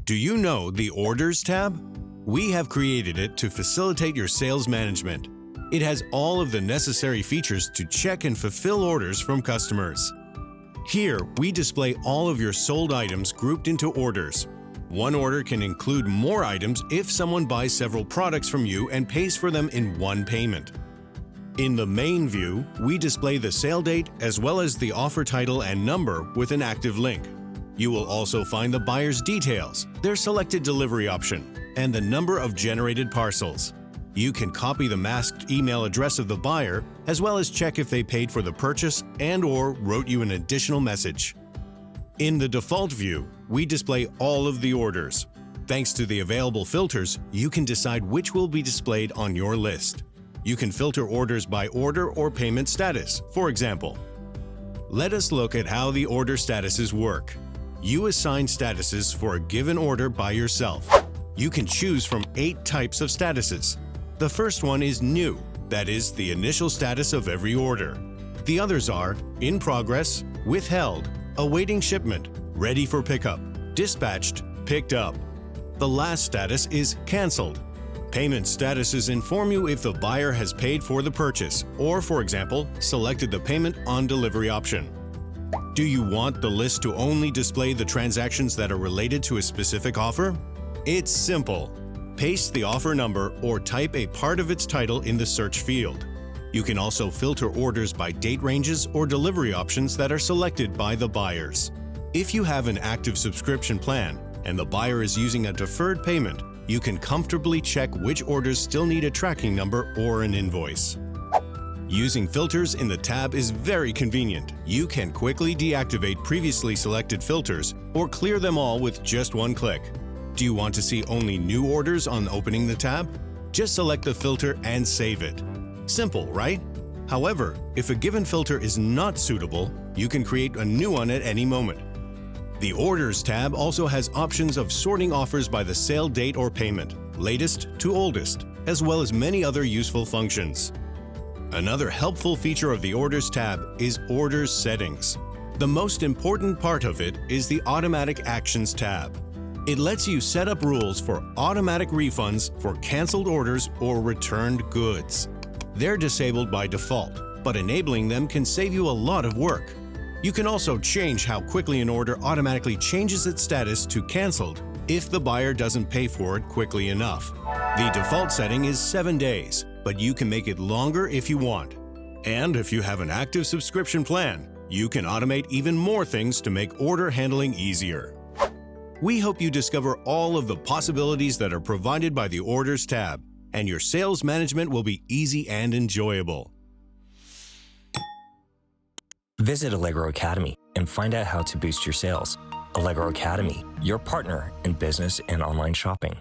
Do you know the Orders tab? We have created it to facilitate your sales management. It has all of the necessary features to check and fulfill orders from customers. Here, we display all of your sold items grouped into orders. One order can include more items if someone buys several products from you and pays for them in one payment. In the main view, we display the sale date as well as the offer title and number with an active link. You will also find the buyer's details, their selected delivery option, and the number of generated parcels. You can copy the masked email address of the buyer, as well as check if they paid for the purchase and/or wrote you an additional message. In the default view, we display all of the orders. Thanks to the available filters, you can decide which will be displayed on your list. You can filter orders by order or payment status, for example. Let us look at how the order statuses work. You assign statuses for a given order by yourself. You can choose from 8 types of statuses. The first one is new, that is, the initial status of every order. The others are in progress, withheld, awaiting shipment, ready for pickup, dispatched, picked up. The last status is canceled. Payment statuses inform you if the buyer has paid for the purchase or, for example, selected the payment on delivery option. Do you want the list to only display the transactions that are related to a specific offer? It's simple. Paste the offer number or type a part of its title in the search field. You can also filter orders by date ranges or delivery options that are selected by the buyers. If you have an active subscription plan and the buyer is using a deferred payment, you can comfortably check which orders still need a tracking number or an invoice. Using filters in the tab is very convenient. You can quickly deactivate previously selected filters or clear them all with just one click. Do you want to see only new orders on opening the tab? Just select the filter and save it. Simple, right? However, if a given filter is not suitable, you can create a new one at any moment. The Orders tab also has options of sorting offers by the sale date or payment, latest to oldest, as well as many other useful functions. Another helpful feature of the Orders tab is Orders Settings. The most important part of it is the Automatic Actions tab. It lets you set up rules for automatic refunds for canceled orders or returned goods. They're disabled by default, but enabling them can save you a lot of work. You can also change how quickly an order automatically changes its status to canceled if the buyer doesn't pay for it quickly enough. The default setting is 7 days, but you can make it longer if you want. And if you have an active subscription plan, you can automate even more things to make order handling easier. We hope you discover all of the possibilities that are provided by the Orders tab, and your sales management will be easy and enjoyable. Visit Allegro Academy and find out how to boost your sales. Allegro Academy, your partner in business and online shopping.